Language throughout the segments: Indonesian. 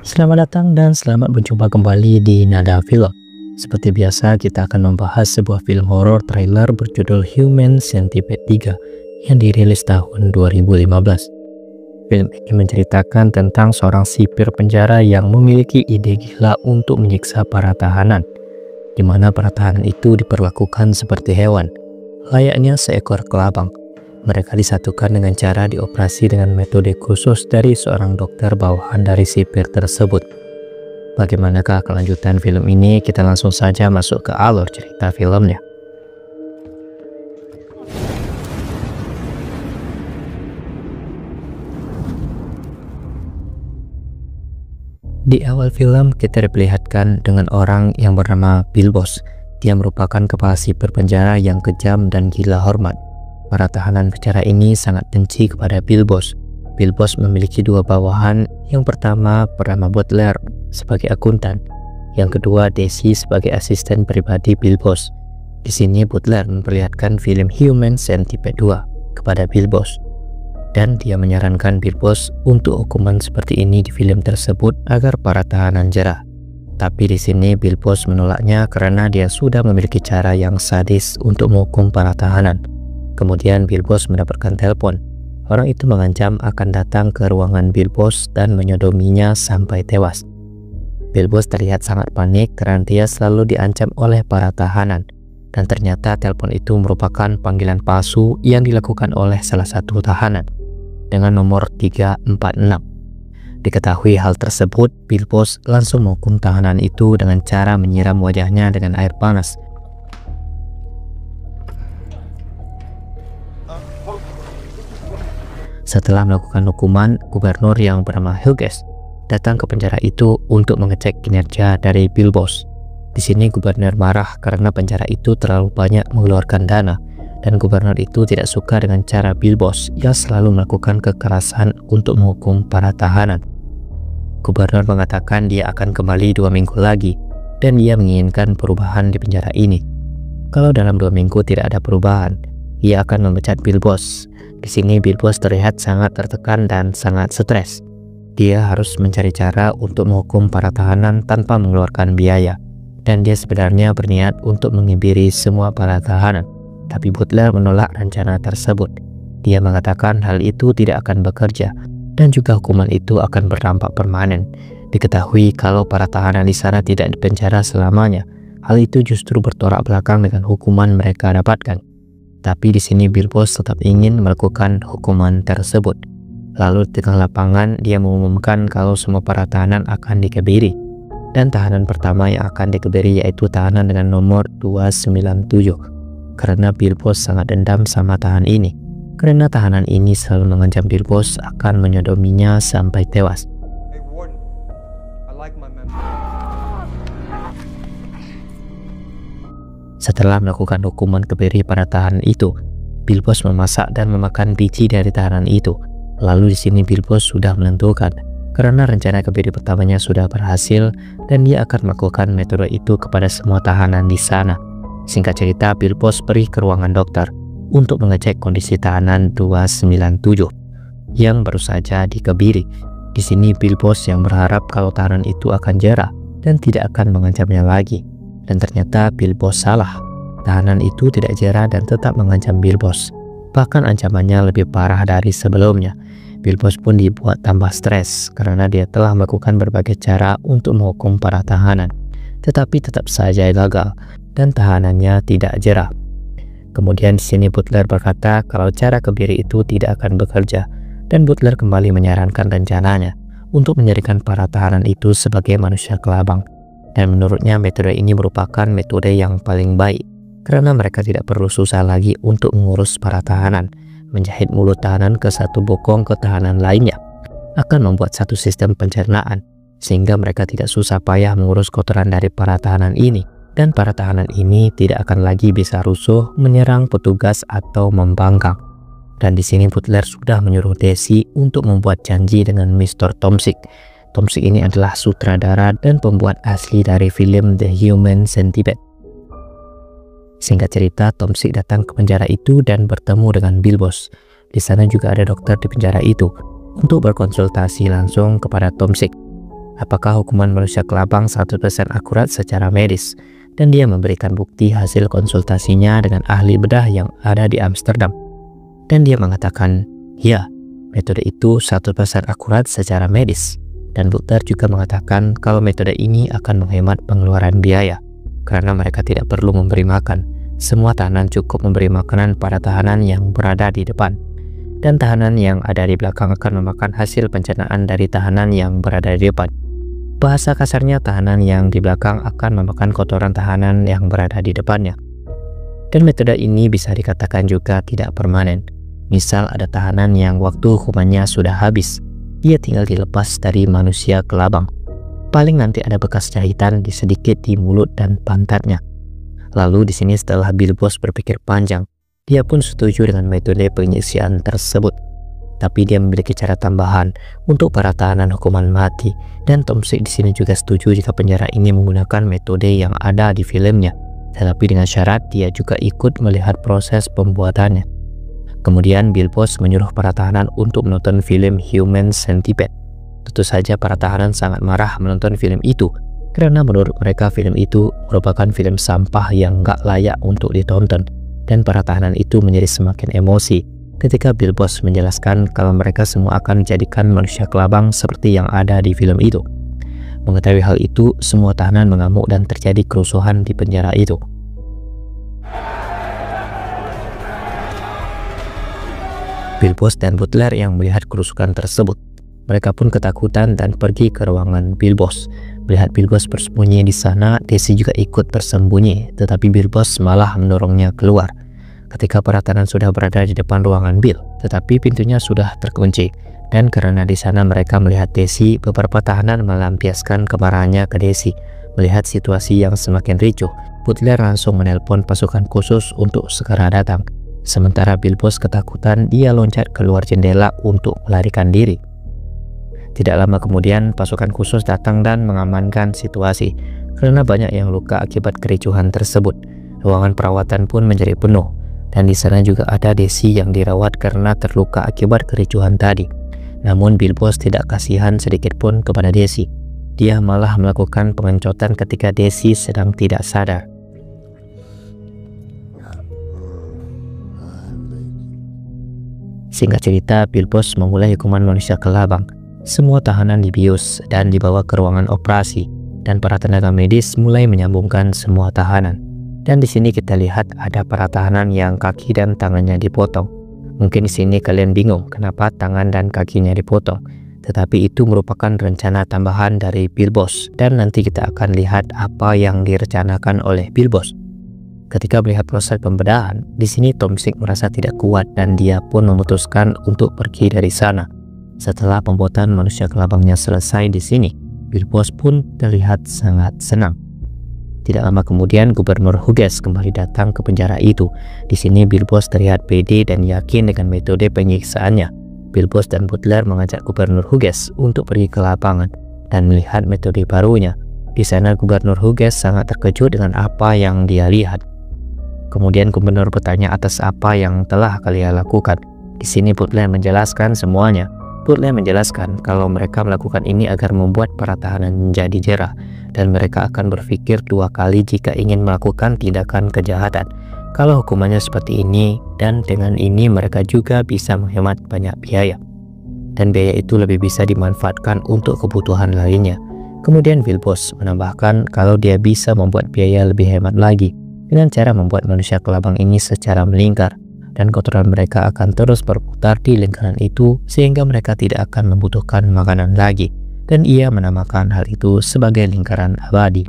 Selamat datang dan selamat berjumpa kembali di Nada Film. Seperti biasa, kita akan membahas sebuah film horor trailer berjudul Human Centipede 3 yang dirilis tahun 2015. Film ini menceritakan tentang seorang sipir penjara yang memiliki ide gila untuk menyiksa para tahanan, di mana para tahanan itu diperlakukan seperti hewan, layaknya seekor kelabang. Mereka disatukan dengan cara dioperasi dengan metode khusus dari seorang dokter bawahan dari sipir tersebut. Bagaimanakah kelanjutan film ini? Kita langsung saja masuk ke alur cerita filmnya. Di awal film kita diperlihatkan dengan orang yang bernama Bill Boss. Dia merupakan kepala sipir penjara yang kejam dan gila hormat. Para tahanan penjara ini sangat benci kepada Bill Boss. Bill Boss memiliki dua bawahan. Yang pertama bernama Butler sebagai akuntan. Yang kedua Daisy sebagai asisten pribadi Bill Boss. Di sini Butler memperlihatkan film Human Centipede 2 kepada Bill Boss. Dan dia menyarankan Bill Boss untuk hukuman seperti ini di film tersebut agar para tahanan jera. Tapi di sini Bill Boss menolaknya karena dia sudah memiliki cara yang sadis untuk menghukum para tahanan. Kemudian Bill Boss mendapatkan telepon. Orang itu mengancam akan datang ke ruangan Bill Boss dan menyodominya sampai tewas. Bill Boss terlihat sangat panik karena dia selalu diancam oleh para tahanan. Dan ternyata telepon itu merupakan panggilan palsu yang dilakukan oleh salah satu tahanan dengan nomor 346. Diketahui hal tersebut, Bill Boss langsung menghukum tahanan itu dengan cara menyiram wajahnya dengan air panas. Setelah melakukan hukuman, gubernur yang bernama Hughes datang ke penjara itu untuk mengecek kinerja dari Bill Boss. Di sini gubernur marah karena penjara itu terlalu banyak mengeluarkan dana, dan gubernur itu tidak suka dengan cara Bill Boss yang selalu melakukan kekerasan untuk menghukum para tahanan. Gubernur mengatakan dia akan kembali 2 minggu lagi, dan dia menginginkan perubahan di penjara ini. Kalau dalam 2 minggu tidak ada perubahan, ia akan memecat Bill Boss. Di sini Bill Boss terlihat sangat tertekan dan sangat stres. Dia harus mencari cara untuk menghukum para tahanan tanpa mengeluarkan biaya. Dan dia sebenarnya berniat untuk menghibiri semua para tahanan. Tapi Butler menolak rencana tersebut. Dia mengatakan hal itu tidak akan bekerja. Dan juga hukuman itu akan berdampak permanen. Diketahui kalau para tahanan di sana tidak dipenjara selamanya. Hal itu justru bertolak belakang dengan hukuman mereka dapatkan. Tapi di sini Bill Boss tetap ingin melakukan hukuman tersebut. Lalu di tengah lapangan dia mengumumkan kalau semua para tahanan akan dikebiri. Dan tahanan pertama yang akan dikebiri yaitu tahanan dengan nomor 297. Karena Bill Boss sangat dendam sama tahanan ini. Karena tahanan ini selalu mengancam Bill Boss akan menyodominya sampai tewas. Hey Warden, I like my member. Setelah melakukan hukuman kebiri pada tahanan itu, Bill Boss memasak dan memakan biji dari tahanan itu. Lalu di sini Bill Boss sudah menentukan, karena rencana kebiri pertamanya sudah berhasil dan dia akan melakukan metode itu kepada semua tahanan di sana. Singkat cerita, Bill Boss pergi ke ruangan dokter untuk mengecek kondisi tahanan 297 yang baru saja dikebiri. Di sini Bill Boss yang berharap kalau tahanan itu akan jera dan tidak akan mengancamnya lagi. Dan ternyata Bill Boss salah. Tahanan itu tidak jera dan tetap mengancam Bill Boss. Bahkan ancamannya lebih parah dari sebelumnya. Bill Boss pun dibuat tambah stres karena dia telah melakukan berbagai cara untuk menghukum para tahanan. Tetapi tetap saja gagal dan tahanannya tidak jera. Kemudian di sini Butler berkata kalau cara kebiri itu tidak akan bekerja. Dan Butler kembali menyarankan rencananya untuk menjadikan para tahanan itu sebagai manusia kelabang. Dan menurutnya metode ini merupakan metode yang paling baik karena mereka tidak perlu susah lagi untuk mengurus para tahanan. Menjahit mulut tahanan ke satu bokong ke tahanan lainnya akan membuat satu sistem pencernaan sehingga mereka tidak susah payah mengurus kotoran dari para tahanan ini. Dan para tahanan ini tidak akan lagi bisa rusuh, menyerang petugas atau membangkang. Dan di sini Butler sudah menyuruh Daisy untuk membuat janji dengan Mr. Tomsik. Tomsik ini adalah sutradara dan pembuat asli dari film The Human Centipede. Singkat cerita, Tomsik datang ke penjara itu dan bertemu dengan Bill Boss. Di sana juga ada dokter di penjara itu untuk berkonsultasi langsung kepada Tomsik. apakah hukuman manusia kelabang 100% akurat secara medis, dan dia memberikan bukti hasil konsultasinya dengan ahli bedah yang ada di Amsterdam. Dan dia mengatakan, ya, metode itu 100% akurat secara medis. Dan Butler juga mengatakan kalau metode ini akan menghemat pengeluaran biaya, karena mereka tidak perlu memberi makan. Semua tahanan cukup memberi makanan pada tahanan yang berada di depan, dan tahanan yang ada di belakang akan memakan hasil pencernaan dari tahanan yang berada di depan. Bahasa kasarnya, tahanan yang di belakang akan memakan kotoran tahanan yang berada di depannya. Dan metode ini bisa dikatakan juga tidak permanen. Misal ada tahanan yang waktu hukumannya sudah habis, dia tinggal dilepas dari manusia kelabang. Paling nanti ada bekas jahitan sedikit di mulut dan pantatnya. Lalu di sini setelah Bilbos berpikir panjang, dia pun setuju dengan metode penyiksaan tersebut. Tapi dia memiliki cara tambahan untuk para tahanan hukuman mati, dan Tomsik di sini juga setuju jika penjara ini menggunakan metode yang ada di filmnya, tetapi dengan syarat dia juga ikut melihat proses pembuatannya. Kemudian Bilbos menyuruh para tahanan untuk menonton film Human Centipede. Tentu saja para tahanan sangat marah menonton film itu, karena menurut mereka film itu merupakan film sampah yang gak layak untuk ditonton. Dan para tahanan itu menjadi semakin emosi ketika Bilbos menjelaskan kalau mereka semua akan dijadikan manusia kelabang seperti yang ada di film itu. Mengetahui hal itu, semua tahanan mengamuk dan terjadi kerusuhan di penjara itu. Bilbos dan Butler yang melihat kerusuhan tersebut, mereka pun ketakutan dan pergi ke ruangan Bilbos. Melihat Bilbos bersembunyi di sana, Daisy juga ikut bersembunyi, tetapi Bilbos malah mendorongnya keluar. Ketika para tahanan sudah berada di depan ruangan Bill, tetapi pintunya sudah terkunci, dan karena di sana mereka melihat Daisy, beberapa tahanan melampiaskan kemarahannya ke Daisy. Melihat situasi yang semakin ricuh, Butler langsung menelpon pasukan khusus untuk segera datang. Sementara Bilbos ketakutan, dia loncat keluar jendela untuk melarikan diri. Tidak lama kemudian, pasukan khusus datang dan mengamankan situasi. Karena banyak yang luka akibat kericuhan tersebut, ruangan perawatan pun menjadi penuh. Dan di sana juga ada Daisy yang dirawat karena terluka akibat kericuhan tadi. Namun Bilbos tidak kasihan sedikit pun kepada Daisy. Dia malah melakukan pengencotan ketika Daisy sedang tidak sadar. Singkat cerita, Bilbos memulai hukuman manusia kelabang. Semua tahanan dibius dan dibawa ke ruangan operasi, dan para tenaga medis mulai menyambungkan semua tahanan. Dan di sini kita lihat ada para tahanan yang kaki dan tangannya dipotong. Mungkin di sini kalian bingung kenapa tangan dan kakinya dipotong, tetapi itu merupakan rencana tambahan dari Bilbos, dan nanti kita akan lihat apa yang direncanakan oleh Bilbos. Ketika melihat proses pembedahan, di sini Tomsik merasa tidak kuat dan dia pun memutuskan untuk pergi dari sana. Setelah pembuatan manusia kelabangnya selesai di sini, Bilbos pun terlihat sangat senang. Tidak lama kemudian, Gubernur Hughes kembali datang ke penjara itu. Di sini Bilbos terlihat pede dan yakin dengan metode penyiksaannya. Bilbos dan Butler mengajak Gubernur Hughes untuk pergi ke lapangan dan melihat metode barunya. Di sana Gubernur Hughes sangat terkejut dengan apa yang dia lihat. Kemudian gubernur bertanya atas apa yang telah kalian lakukan. Di sini Butler menjelaskan semuanya. Butler menjelaskan kalau mereka melakukan ini agar membuat para tahanan menjadi jera, dan mereka akan berpikir dua kali jika ingin melakukan tindakan kejahatan. Kalau hukumannya seperti ini, dan dengan ini mereka juga bisa menghemat banyak biaya. Dan biaya itu lebih bisa dimanfaatkan untuk kebutuhan lainnya. Kemudian Bilbos menambahkan kalau dia bisa membuat biaya lebih hemat lagi dengan cara membuat manusia kelabang ini secara melingkar, dan kotoran mereka akan terus berputar di lingkaran itu sehingga mereka tidak akan membutuhkan makanan lagi, dan ia menamakan hal itu sebagai lingkaran abadi.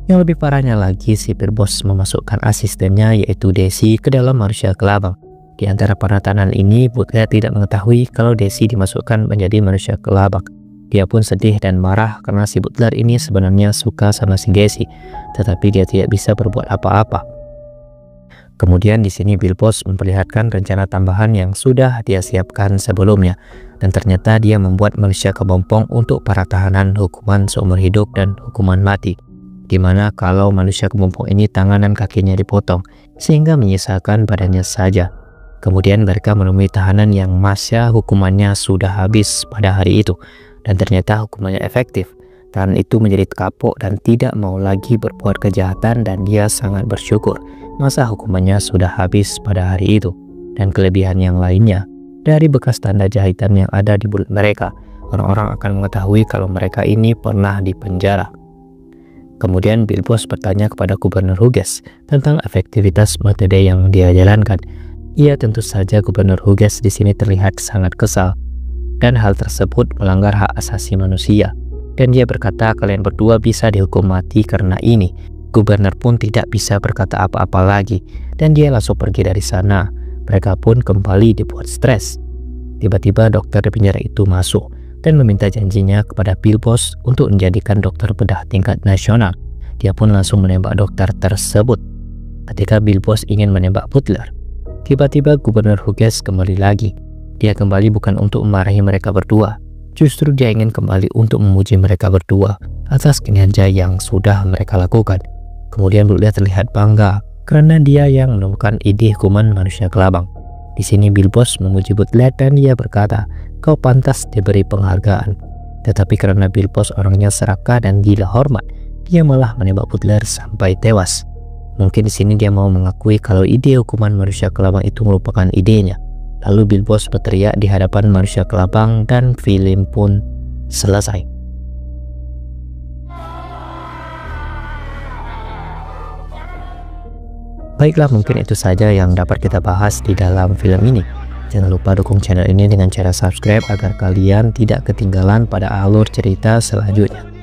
Yang lebih parahnya lagi, si Bilbos memasukkan asistennya yaitu Daisy ke dalam manusia kelabang. Di antara para tahanan ini, Butler tidak mengetahui kalau Daisy dimasukkan menjadi manusia kelabang. Dia pun sedih dan marah karena si Butler ini sebenarnya suka sama si Daisy, tetapi dia tidak bisa berbuat apa-apa. Kemudian di sini Bilbos memperlihatkan rencana tambahan yang sudah dia siapkan sebelumnya, dan ternyata dia membuat manusia kepompong untuk para tahanan hukuman seumur hidup dan hukuman mati, dimana kalau manusia kepompong ini tangan dan kakinya dipotong sehingga menyisakan badannya saja. Kemudian mereka menemui tahanan yang masa hukumannya sudah habis pada hari itu, dan ternyata hukumannya efektif. Tahanan itu menjadi kapok dan tidak mau lagi berbuat kejahatan, dan dia sangat bersyukur masa hukumannya sudah habis pada hari itu. Dan kelebihan yang lainnya, dari bekas tanda jahitan yang ada di mulut mereka, orang-orang akan mengetahui kalau mereka ini pernah dipenjara. Kemudian Bilbos bertanya kepada Gubernur Hughes tentang efektivitas metode yang dia jalankan. Ia tentu saja Gubernur Hughes di sini terlihat sangat kesal, dan hal tersebut melanggar hak asasi manusia. Dan dia berkata kalian berdua bisa dihukum mati karena ini. Gubernur pun tidak bisa berkata apa-apa lagi, dan dia langsung pergi dari sana. Mereka pun kembali dibuat stres. Tiba-tiba dokter di penjara itu masuk dan meminta janjinya kepada Bilbos untuk menjadikan dokter bedah tingkat nasional. Dia pun langsung menembak dokter tersebut. Ketika Bilbos ingin menembak Butler, tiba-tiba Gubernur Hughes kembali lagi. Dia kembali bukan untuk memarahi mereka berdua, justru dia ingin kembali untuk memuji mereka berdua atas kinerja yang sudah mereka lakukan. Kemudian Butler terlihat bangga karena dia yang menemukan ide hukuman manusia kelabang. Di sini Bilbos memuji Butler dan dia berkata, kau pantas diberi penghargaan. Tetapi karena Bilbos orangnya serakah dan gila hormat, dia malah menembak Butler sampai tewas. Mungkin di sini dia mau mengakui kalau ide hukuman manusia kelabang itu merupakan idenya. Lalu Bilbos berteriak di hadapan manusia kelabang dan film pun selesai. Baiklah, mungkin itu saja yang dapat kita bahas di dalam film ini. Jangan lupa dukung channel ini dengan cara subscribe agar kalian tidak ketinggalan pada alur cerita selanjutnya.